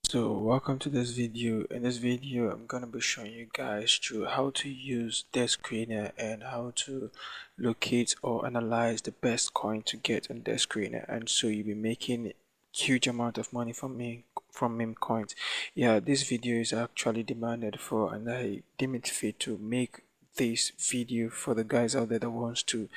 So welcome to this video. In this video I'm gonna be showing you guys through how to use Dexsxreener and how to locate or analyze the best coin to get on Dexsxreener, and so you'll be making huge amount of money from meme coins. Yeah, this video is actually demanded for, and I deem it fit to make this video for the guys out there that wants to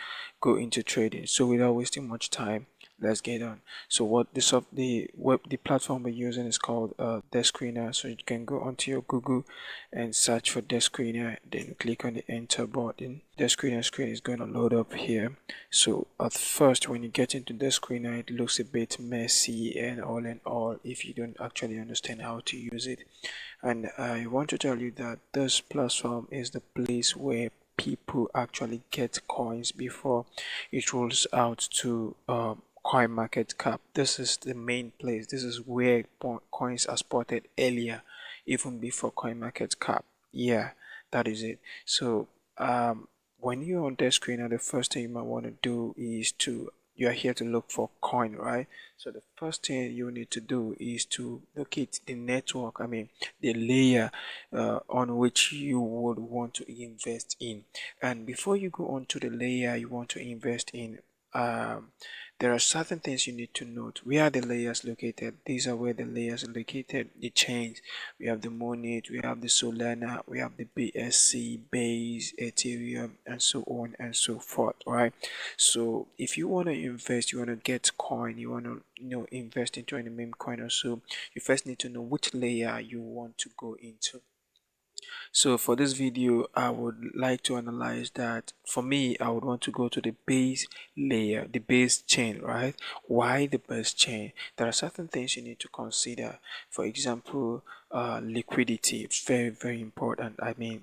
go into trading. So without wasting much time, let's get on. So what the platform we're using is called Dexsxreener. So you can go onto your Google and search for Dexsxreener, then click on the enter button. Dexsxreener screen is going to load up here. So at first, when you get into Dexsxreener, it looks a bit messy and all in all if you don't actually understand how to use it. And I want to tell you that this platform is the place where people actually get coins before it rolls out to coin market cap. This is the main place. This is where coins are spotted earlier, even before coin market cap. Yeah, that is it. So when you're on Dexsxreener, the first thing you might want to do is you are here to look for coin, right? So the first thing you need to do is to locate the network, the layer on which you would want to invest in. And before you go on to the layer you want to invest in, there are certain things you need to note. Where are the layers located? These are where the layers are located. The chains, we have the Monet, we have the Solana, we have the BSC, Base, Ethereum, and so on and so forth, right? So if you want to invest, you want to get coin, you want to invest into any meme coin or so, you first need to know which layer you want to go into. So for this video, I would like to analyze that. For me, I would want to go to the base layer, the base chain, right? Why the base chain? There are certain things you need to consider. For example, liquidity. It's very, very important.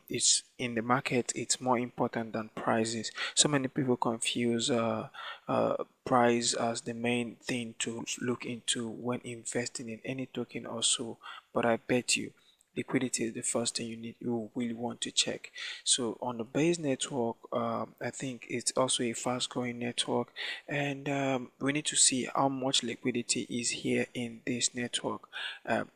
It's in the market, it's more important than prices. So many people confuse price as the main thing to look into when investing in any token or so, but I bet you liquidity is the first thing you really want to check. So on the base network, I think it's also a fast growing network, and we need to see how much liquidity is here in this network.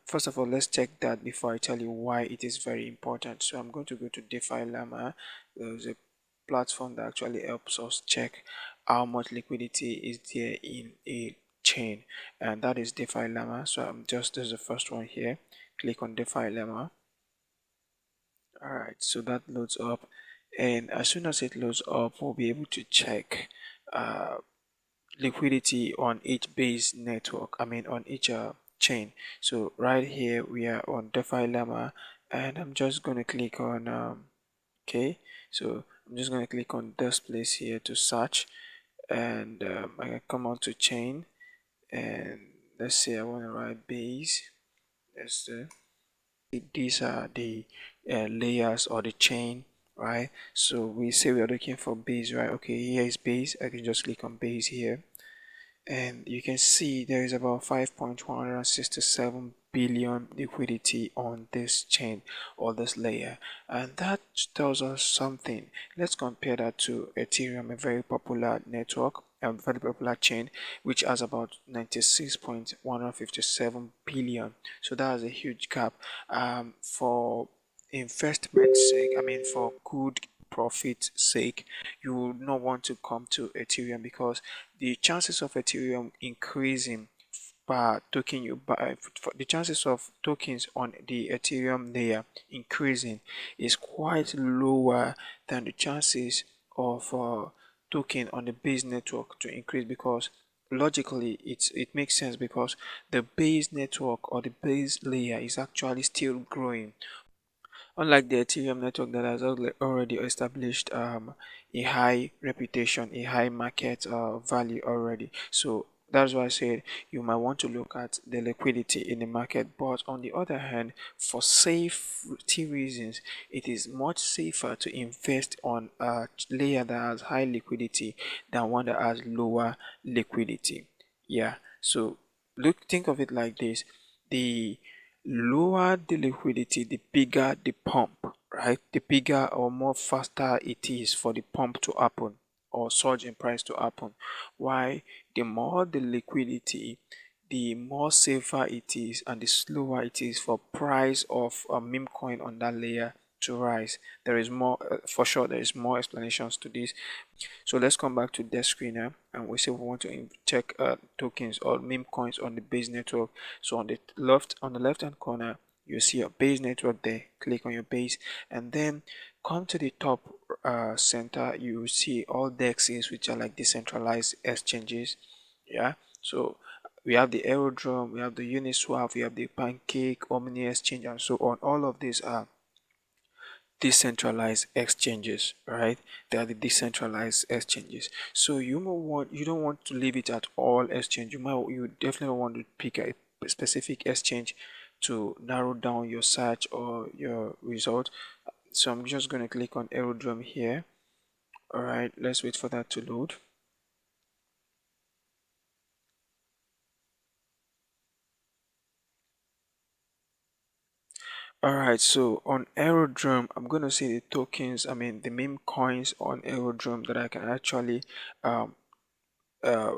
First of all, let's check that before I tell you why it is very important. So I'm going to go to DeFi Llama. There's a platform that actually helps us check how much liquidity is there in a chain, and that is DeFi Llama. So there's the first one here. Click on DeFi Llama. Alright, so that loads up, and as soon as it loads up, we'll be able to check uh, liquidity on each base network, on each chain. So right here we are on DeFi Llama, and I'm just going to click on okay, so I'm just going to click on this place here to search, and I can come on to chain, and let's say I want to write base. Let's these are the layers or the chain, right? So we say we are looking for base, right? Okay, here is base. I can just click on base here, and you can see there is about 5.167 billion liquidity on this chain or this layer, and that tells us something. Let's compare that to Ethereum, a very popular network, a very popular chain, which has about 96.157 billion. So that is a huge gap. For investment sake, for good profit sake, you would not want to come to Ethereum, because the chances of Ethereum increasing per token you buy, the chances of tokens on the Ethereum layer increasing is quite lower than the chances of token on the base network to increase, because logically it makes sense, because the base network or the base layer is actually still growing, unlike the Ethereum network that has already established a high reputation, a high market value already. So that's why I said you might want to look at the liquidity in the market. But on the other hand, for safety reasons, it is much safer to invest on a layer that has high liquidity than one that has lower liquidity. Yeah, so think of it like this: the lower the liquidity, the bigger the pump, right? The bigger or more faster it is for the pump to happen or surge in price to happen. Why? The more the liquidity, the more safer it is and the slower it is for price of a meme coin on that layer to rise. There is more, for sure, there is more explanations to this. So let's come back to Dexsxreener, and we say we want to check tokens or meme coins on the base network. So on the left hand corner, you see your base network there. Click on your base, and then come to the top center. You will see all DEXs, which are like decentralized exchanges. Yeah. So we have the Aerodrome, we have the Uniswap, we have the Pancake, Omni Exchange, and so on. All of these are decentralized exchanges, right? They are the decentralized exchanges. So you don't want to leave it at all exchange. You definitely want to pick a specific exchange to narrow down your search or your result. So I'm just going to click on Aerodrome here. All right, let's wait for that to load. All right, so on Aerodrome, I'm going to see the tokens, I mean the meme coins on Aerodrome that I can actually um, uh,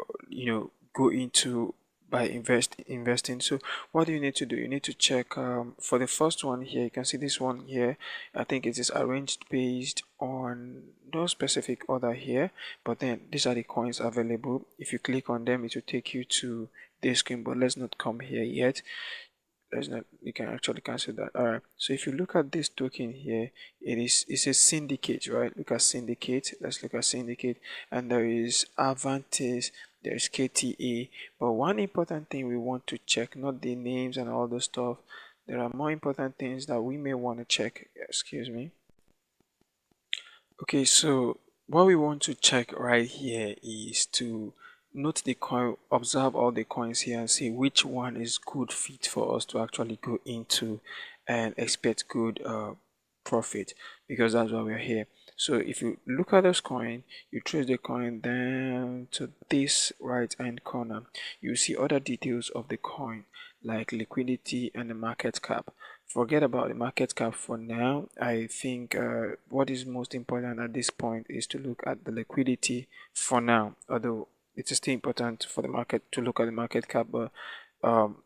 go into by investing. So what do you need to do? You need to check for the first one here. You can see this one here. I think it is arranged based on no specific order here, but then these are the coins available. If you click on them, it will take you to this screen, but let's not come here yet. There's not, you can actually cancel that. All right, so if you look at this token here, it's a syndicate, right? Look at syndicate. Let's look at syndicate, and there is Avantis, there's KTA. But one important thing we want to check, not the names and all the stuff. There are more important things that we may want to check. Excuse me. Okay, so what we want to check right here is to note the coin, observe all the coins here and see which one is good fit for us to actually go into and expect good profit, because that's why we're here. So if you look at this coin, you trace the coin down to this right hand corner, you see other details of the coin like liquidity and the market cap. Forget about the market cap for now. I think what is most important at this point is to look at the liquidity for now, although it is still important for the market to look at the market cap, but um,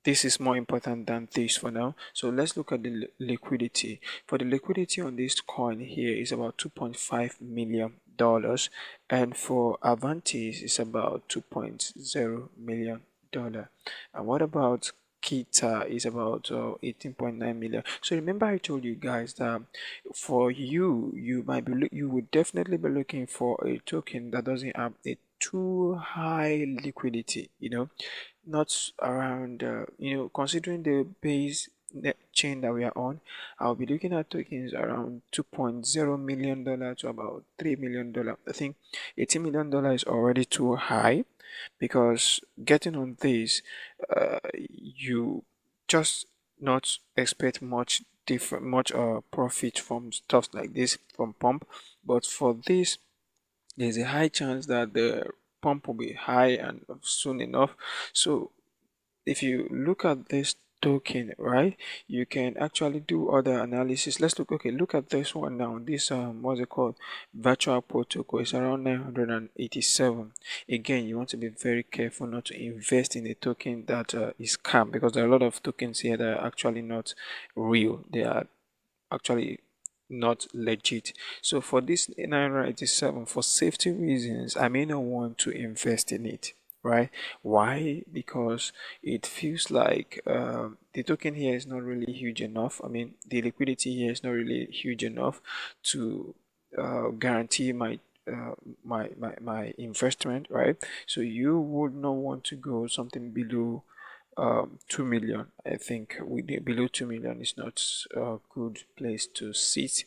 this is more important than this for now. So let's look at the liquidity. For the liquidity on this coin here is about $2.5 million, and for Avantis it's about $2.0 million. And what about Kita is about 18.9 million. So remember I told you guys that for you might be you would definitely be looking for a token that doesn't have a too high liquidity, not around considering the base net chain that we are on. I'll be looking at tokens around $2.0 million to about $3 million. I think $18 million is already too high, because getting on this you just not expect much profit from stuff like this from pump. But for this, there's a high chance that the pump will be high and soon enough. So if you look at this token, right, you can actually do other analysis. Let's look at this one now. This what's it called, virtual protocol, is around 987. Again, you want to be very careful not to invest in a token that is scam, because there are a lot of tokens here that are actually not real. They are actually not legit. So for this 987, for safety reasons, I may not want to invest in it, right? Why? Because it feels like the token here is not really huge enough. I mean, the liquidity here is not really huge enough to guarantee my investment, right? So you would not want to go something below 2 million. I think below 2 million is not a good place to sit.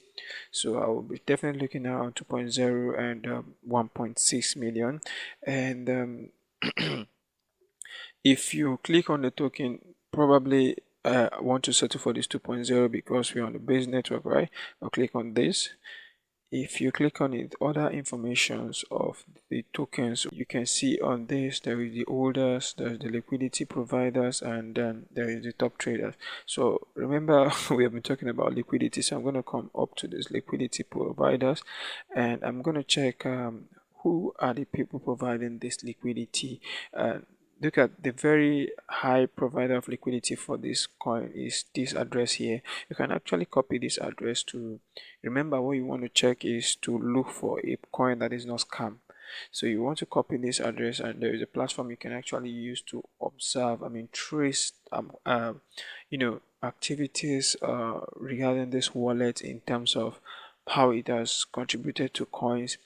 So I will be definitely looking around 2.0 and 1.6 million. And if you click on the token, probably want to settle for this 2.0 because we're on the base network, right? I'll click on this. If you click on it, other informations of the tokens, you can see on this there is the holders, there's the liquidity providers, and then there is the top traders. So remember we have been talking about liquidity, so I'm going to come up to this liquidity providers, and I'm going to check who are the people providing this liquidity. look at the very high provider of liquidity for this coin is this address here. You can actually copy this address to remember. What you want to check is to look for a coin that is not scam. So you want to copy this address, and there is a platform you can actually use to observe, I mean trace activities regarding this wallet in terms of how it has contributed to coins.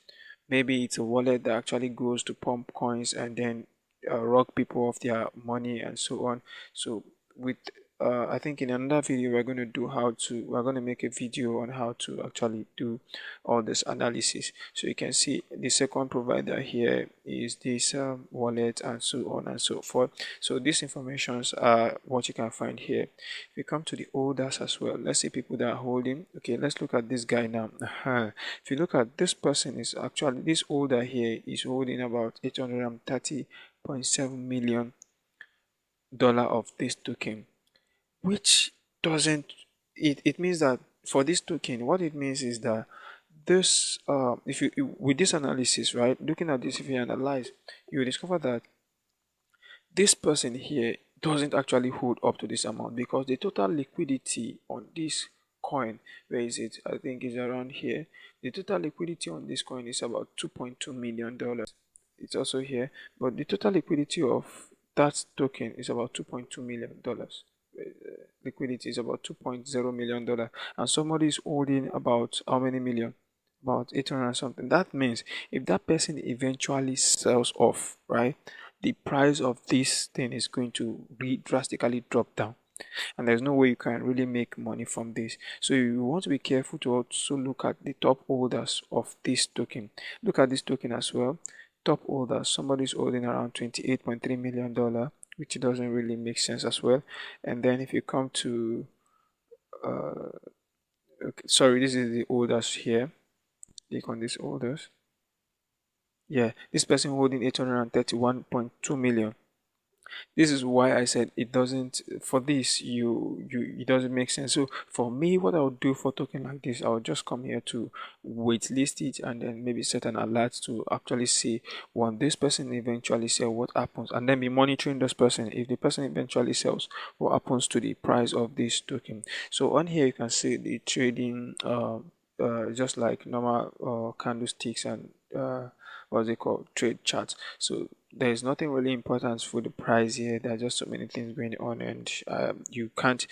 Maybe it's a wallet that actually goes to pump coins and then rob people of their money and so on. So with I think in another video we're going to make a video on how to actually do all this analysis. So you can see the second provider here is this wallet and so on and so forth. So these informations are what you can find here. If you come to the holders as well, let's see people that are holding. Okay, let's look at this guy now. If you look at this person, is actually this holder here is holding about 830.7 million dollar of this token, which doesn't it means that for this token, what it means is that this if you with this analysis, right, looking at this, if you analyze, you will discover that this person here doesn't actually hold up to this amount, because the total liquidity on this coin, where is it, I think is around here, the total liquidity on this coin is about 2.2 million dollars. It's also here, but the total liquidity of that token is about 2.2 million dollars. Liquidity is about 2.0 million dollar, and somebody is holding about how many million, about 800 and something. That means if that person eventually sells off, right, the price of this thing is going to be drastically drop down, and there's no way you can really make money from this. So you want to be careful to also look at the top holders of this token. Look at this token as well. Top holders, somebody's holding around 28.3 million dollar, which doesn't really make sense as well. And then if you come to okay, sorry, this is the holders here. Click on these holders. Yeah, this person holding 831.2 million. This is why I said it doesn't, for this you it doesn't make sense. So for me, what I'll do for token like this, I'll just come here to wait list it, and then maybe set an alert to actually see when this person eventually sell, what happens, and then be monitoring this person. If the person eventually sells, what happens to the price of this token. So on here you can see the trading just like normal candlesticks and what's it called, trade charts. So there's nothing really important for the price here. There are just so many things going on, and you can't,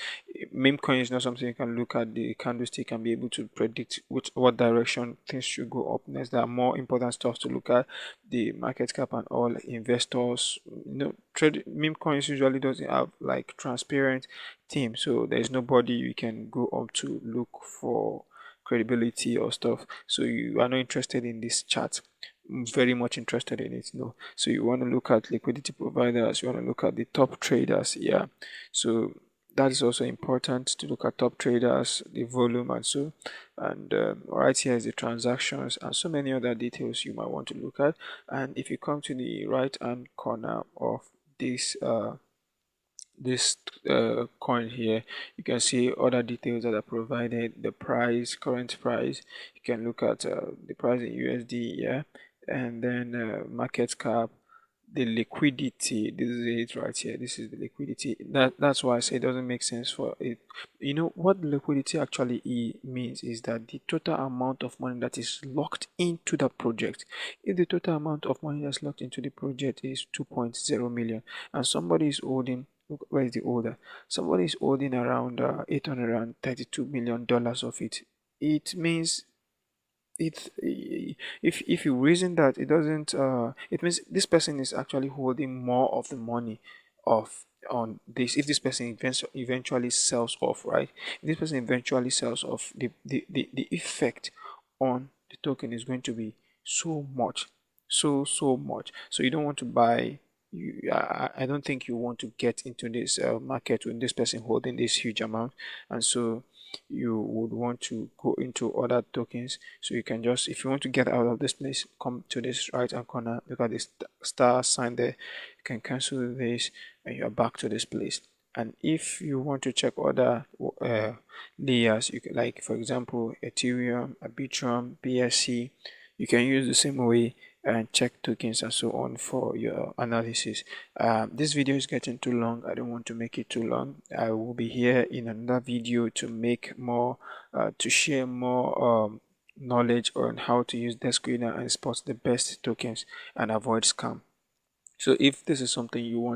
meme coin is not something you can look at the candlestick and be able to predict what direction things should go up next. There are more important stuff to look at, the market cap and all. Investors, trade meme coins usually doesn't have like transparent team, so there's nobody you can go up to look for credibility or stuff. So you are not interested in this chart, very much interested in it, no. So you want to look at liquidity providers, you want to look at the top traders. Yeah, so that is also important to look at top traders, the volume and so. And right here is the transactions and so many other details you might want to look at. And if you come to the right hand corner of this coin here, you can see other details that are provided, the price, current price. You can look at the price in USD, yeah, and then market cap, the liquidity. This is it right here. This is the liquidity. That's why I say it doesn't make sense for it. You know what liquidity actually means is that the total amount of money that is locked into the project. If the total amount of money that's locked into the project is 2.0 million, and somebody is holding, look, where is the holder? Somebody is holding around $832 million of it. It means it, if you reason that it doesn't it means this person is actually holding more of the money of on this. If this person eventually sells off, right, if this person eventually sells off, the effect on the token is going to be so much, so much. So you don't want to buy, I don't think you want to get into this market with this person holding this huge amount. And so you would want to go into other tokens. So you can just, if you want to get out of this place, come to this right hand corner, look at this star sign there, you can cancel this and you're back to this place. And if you want to check other layers, you can, like for example Ethereum, Arbitrum, BSC, you can use the same way and check tokens and so on for your analysis. This video is getting too long. I don't want to make it too long. I will be here in another video to make more to share more knowledge on how to use Dexsxreener and spot the best tokens and avoid scam. So if this is something you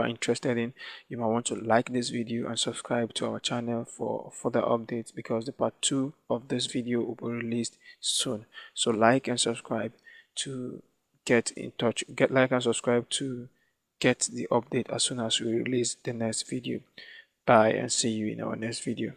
are interested in, you might want to like this video and subscribe to our channel for further updates, because the part 2 of this video will be released soon. So like and subscribe to get in touch. Like and subscribe to get the update as soon as we release the next video. Bye, and see you in our next video.